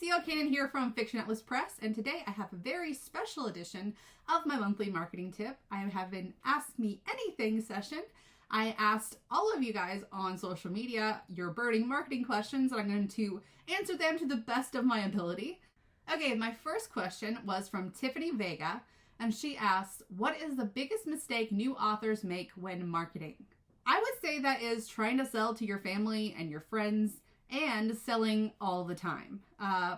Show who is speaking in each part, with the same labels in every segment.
Speaker 1: C.L. Cannon here from Fiction Atlas Press, and today I have a very special edition of my monthly marketing tip. I have an Ask Me Anything session. I asked all of you guys on social media your burning marketing questions, and I'm going to answer them to the best of my ability. Okay, my first question was from Tiffany Vega, and she asked, what is the biggest mistake new authors make when marketing? I would say that is trying to sell to your family and your friends and selling all the time.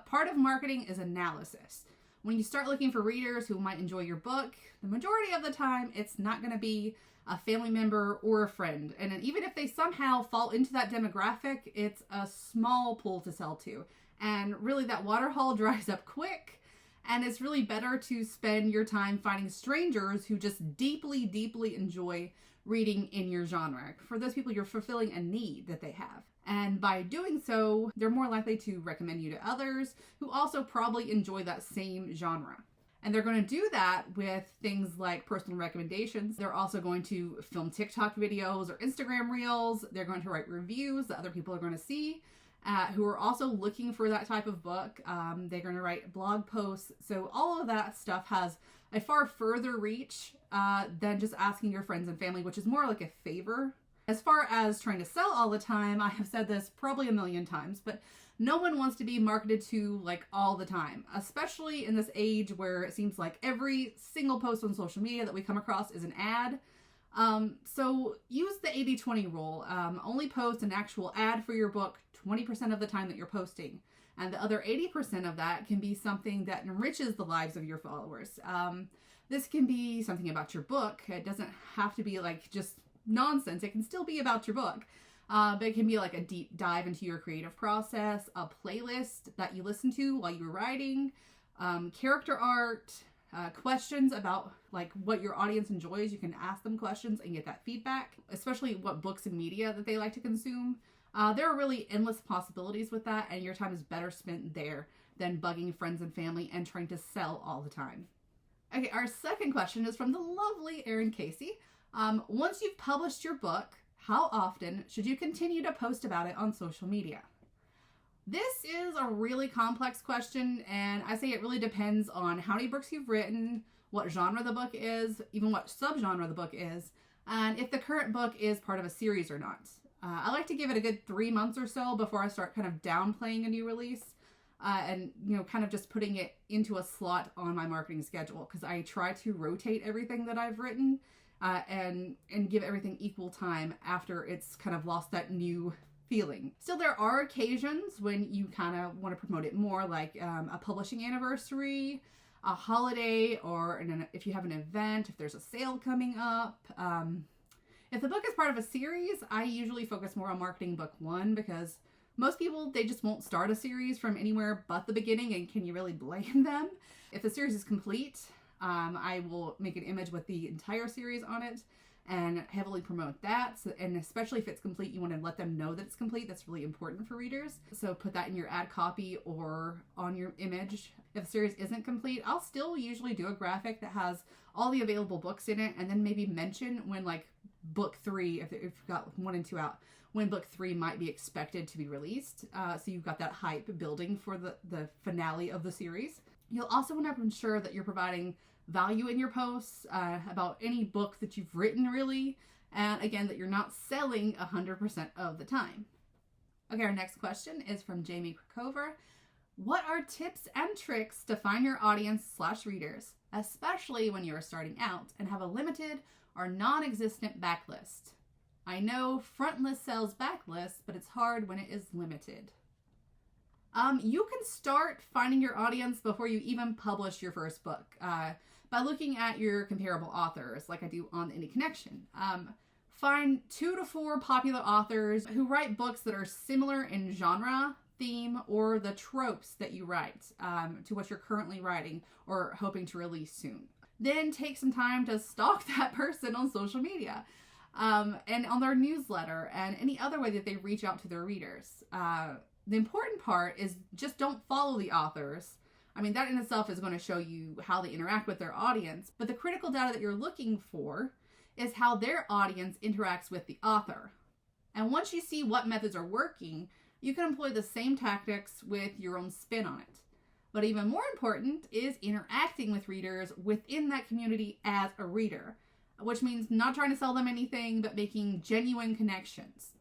Speaker 1: Part of marketing is analysis. When you start looking for readers who might enjoy your book, the majority of the time it's not going to be a family member or a friend. And even if they somehow fall into that demographic, it's a small pool to sell to. And really that water hole dries up quick. And it's really better to spend your time finding strangers who just deeply, deeply enjoy reading in your genre. For those people, you're fulfilling a need that they have. And by doing so, they're more likely to recommend you to others who also probably enjoy that same genre. And they're going to do that with things like personal recommendations. They're also going to film TikTok videos or Instagram reels. They're going to write reviews that other people are going to see, who are also looking for that type of book. They're going to write blog posts. So all of that stuff has a far further reach than just asking your friends and family, which is more like a favor. As far as trying to sell all the time, I have said this probably a million times, but no one wants to be marketed to like all the time, especially in this age where it seems like every single post on social media that we come across is an ad. So use the 80-20 rule. Only post an actual ad for your book 20% of the time that you're posting. And the other 80% of that can be something that enriches the lives of your followers. This can be something about your book. It doesn't have to be like just nonsense. It can still be about your book. But it can be like a deep dive into your creative process, a playlist that you listen to while you're writing, character art, questions about like what your audience enjoys. You can ask them questions and get that feedback, especially what books and media that they like to consume. There are really endless possibilities with that, and your time is better spent there than bugging friends and family and trying to sell all the time. Okay, our second question is from the lovely Erin Casey. Once you've published your book, how often should you continue to post about it on social media? This is a really complex question, and I say it really depends on how many books you've written, what genre the book is, even what subgenre the book is, and if the current book is part of a series or not. I like to give it a good 3 months or so before I start kind of downplaying a new release, and kind of just putting it into a slot on my marketing schedule, because I try to rotate everything that I've written and give everything equal time after it's kind of lost that new feeling. Still, there are occasions when you kind of want to promote it more, like a publishing anniversary, a holiday, or if you have an event, if there's a sale coming up. If the book is part of a series, I usually focus more on marketing book one, because most people, they just won't start a series from anywhere but the beginning, and can you really blame them? If the series is complete, I will make an image with the entire series on it and heavily promote that. So, and especially if it's complete, you want to let them know that it's complete. That's really important for readers. So put that in your ad copy or on your image. If the series isn't complete, I'll still usually do a graphic that has all the available books in it, and then maybe mention when like book 3, if you've got 1 and 2 out, when book 3 might be expected to be released. So you've got that hype building for the finale of the series. You'll also want to ensure that you're providing value in your posts about any book that you've written, really. And again, that you're not selling 100% of the time. Okay, our next question is from Jamie Krakover. What are tips and tricks to find your audience/readers, especially when you're starting out and have a limited or non-existent backlist? I know frontlist sells backlists, but it's hard when it is limited. You can start finding your audience before you even publish your first book by looking at your comparable authors, like I do on the Indie Connection. Find 2 to 4 popular authors who write books that are similar in genre, theme, or the tropes that you write to what you're currently writing or hoping to release soon. Then take some time to stalk that person on social media and on their newsletter and any other way that they reach out to their readers. The important part is just don't follow the authors. I mean, that in itself is going to show you how they interact with their audience, but the critical data that you're looking for is how their audience interacts with the author. And once you see what methods are working, you can employ the same tactics with your own spin on it. But even more important is interacting with readers within that community as a reader, which means not trying to sell them anything, but making genuine connections.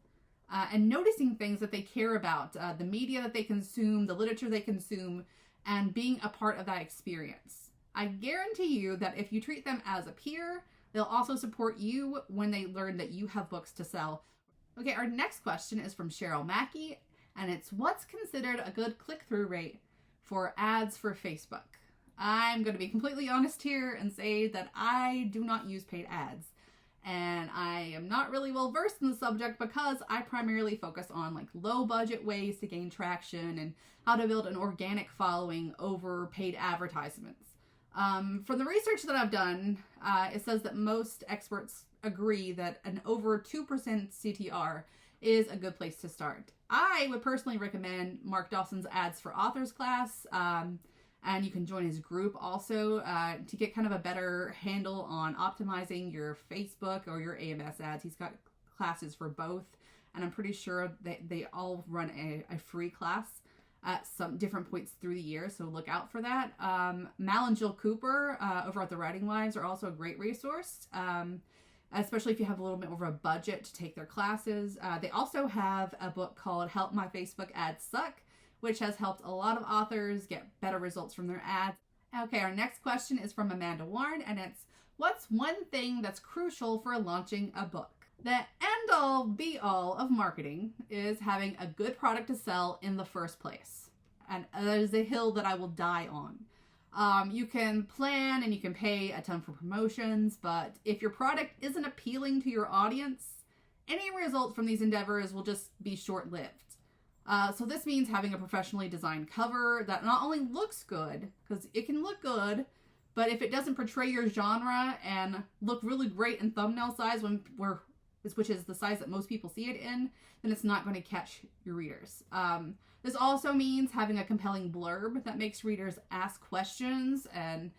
Speaker 1: And noticing things that they care about, the media that they consume, the literature they consume, and being a part of that experience. I guarantee you that if you treat them as a peer, they'll also support you when they learn that you have books to sell. Okay, our next question is from Cheryl Mackey, and it's, what's considered a good click-through rate for ads for Facebook? I'm going to be completely honest here and say that I do not use paid ads. And I am not really well versed in the subject because I primarily focus on like low budget ways to gain traction and how to build an organic following over paid advertisements. From the research that I've done, it says that most experts agree that an over 2% CTR is a good place to start. I would personally recommend Mark Dawson's Ads for Authors class, and you can join his group also to get kind of a better handle on optimizing your Facebook or your AMS ads. He's got classes for both, and I'm pretty sure that they all run a free class at some different points through the year, so look out for that. Mal and Jill Cooper over at The Writing Wives are also a great resource, especially if you have a little bit more of a budget to take their classes. They also have a book called Help My Facebook Ads Suck, which has helped a lot of authors get better results from their ads. Okay, our next question is from Amanda Warren, and it's, what's one thing that's crucial for launching a book? The end-all, be-all of marketing is having a good product to sell in the first place. And that is a hill that I will die on. You can plan and you can pay a ton for promotions, but if your product isn't appealing to your audience, any results from these endeavors will just be short-lived. So this means having a professionally designed cover that not only looks good, because it can look good, but if it doesn't portray your genre and look really great in thumbnail size, which is the size that most people see it in, then it's not going to catch your readers. This also means having a compelling blurb that makes readers ask questions and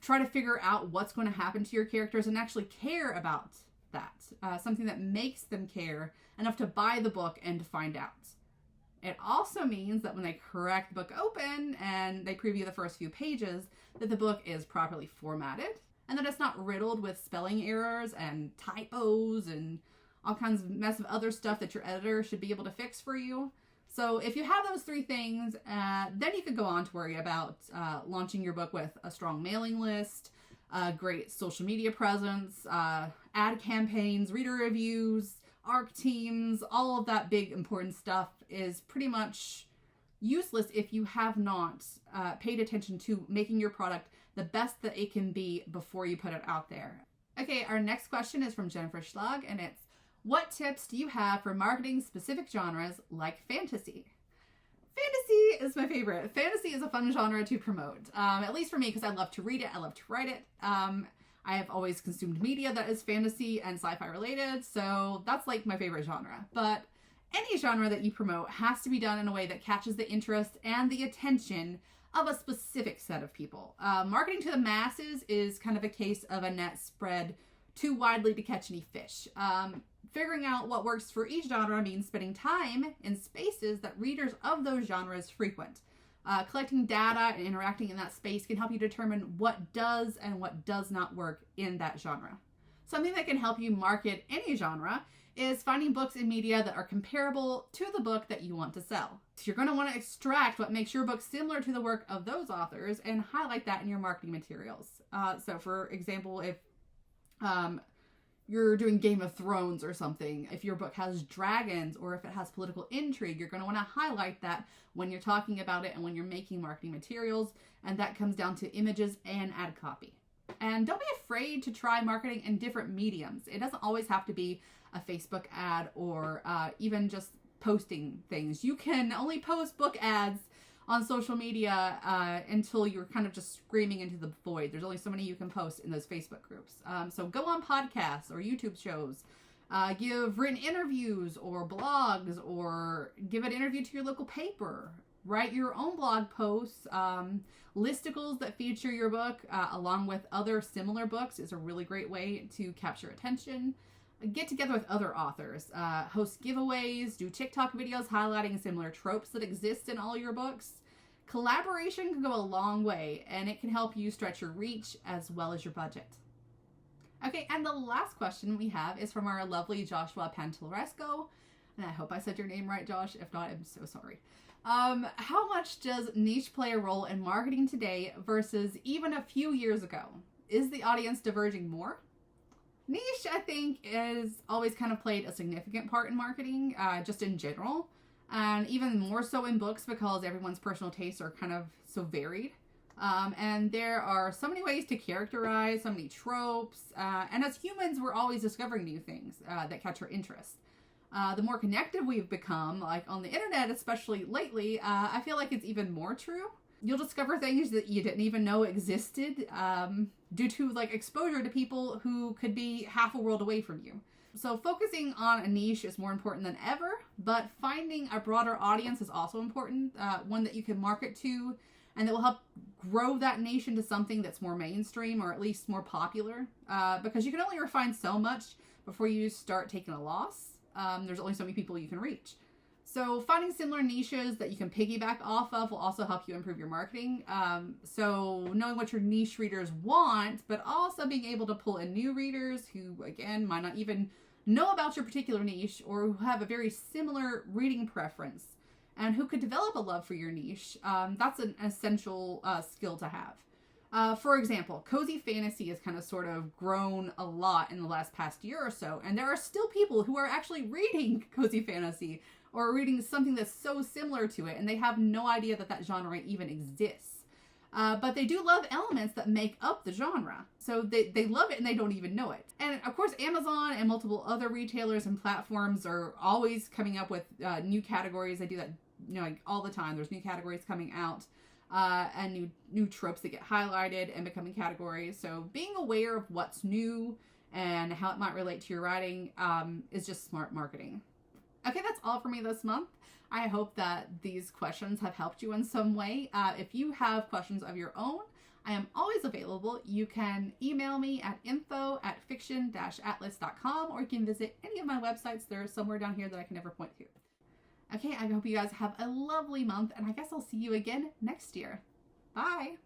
Speaker 1: try to figure out what's going to happen to your characters and actually care about that. Something that makes them care enough to buy the book and to find out. It also means that when they crack the book open and they preview the first few pages, that the book is properly formatted and that it's not riddled with spelling errors and typos and all kinds of mess of other stuff that your editor should be able to fix for you. So if you have those three things, then you could go on to worry about launching your book with a strong mailing list, a great social media presence, ad campaigns, reader reviews, ARC teams. All of that big important stuff is pretty much useless if you have not paid attention to making your product the best that it can be before you put it out there. Okay, our next question is from Jennifer Schlag, and it's, what tips do you have for marketing specific genres like fantasy? Fantasy is my favorite. Fantasy is a fun genre to promote, at least for me, because I love to read it, I love to write it. I have always consumed media that is fantasy and sci-fi related, so that's like my favorite genre. But any genre that you promote has to be done in a way that catches the interest and the attention of a specific set of people. Marketing to the masses is kind of a case of a net spread too widely to catch any fish. Figuring out what works for each genre means spending time in spaces that readers of those genres frequent. Collecting data and interacting in that space can help you determine what does and what does not work in that genre. Something that can help you market any genre is finding books in media that are comparable to the book that you want to sell. So you're going to want to extract what makes your book similar to the work of those authors and highlight that in your marketing materials. So for example, if you're doing Game of Thrones or something, if your book has dragons or if it has political intrigue, you're going to want to highlight that when you're talking about it and when you're making marketing materials, and that comes down to images and ad copy. And don't be afraid to try marketing in different mediums. It doesn't always have to be a Facebook ad or even just posting things. You can only post book ads on social media until you're kind of just screaming into the void. There's only so many you can post in those Facebook groups. So go on podcasts or YouTube shows, give written interviews or blogs, or give an interview to your local paper. Write your own blog posts. Listicles that feature your book along with other similar books is a really great way to capture attention. get together with other authors, host giveaways, do TikTok videos highlighting similar tropes that exist in all your books. Collaboration can go a long way, and it can help you stretch your reach as well as your budget. Okay, and the last question we have is from our lovely Joshua Pantelresco. And I hope I said your name right, Josh. If not, I'm so sorry. How much does niche play a role in marketing today versus even a few years ago? Is the audience diverging more? Niche, I think, is always kind of played a significant part in marketing, just in general. And even more so in books because everyone's personal tastes are kind of so varied. And there are so many ways to characterize, so many tropes. And as humans, we're always discovering new things that catch our interest. The more connected we've become, like on the internet, especially lately, I feel like it's even more true. You'll discover things that you didn't even know existed due to like exposure to people who could be half a world away from you. So focusing on a niche is more important than ever, but finding a broader audience is also important, one that you can market to and that will help grow that niche into something that's more mainstream or at least more popular, because you can only refine so much before you start taking a loss. There's only so many people you can reach. So finding similar niches that you can piggyback off of will also help you improve your marketing. So knowing what your niche readers want, but also being able to pull in new readers who, again, might not even know about your particular niche or who have a very similar reading preference and who could develop a love for your niche. That's an essential skill to have. For example, cozy fantasy has kind of sort of grown a lot in the past year or so, and there are still people who are actually reading cozy fantasy or reading something that's so similar to it, and they have no idea that that genre even exists. But they do love elements that make up the genre. So they love it and they don't even know it. And of course, Amazon and multiple other retailers and platforms are always coming up with new categories. They do that, like all the time. There's new categories coming out. And new tropes that get highlighted and becoming categories. So being aware of what's new and how it might relate to your writing is just smart marketing. Okay, that's all for me this month. I hope that these questions have helped you in some way. If you have questions of your own, I am always available. You can email me at info@fiction-atlas.com, or you can visit any of my websites. They're somewhere down here that I can never point to. Okay, I hope you guys have a lovely month, and I guess I'll see you again next year. Bye!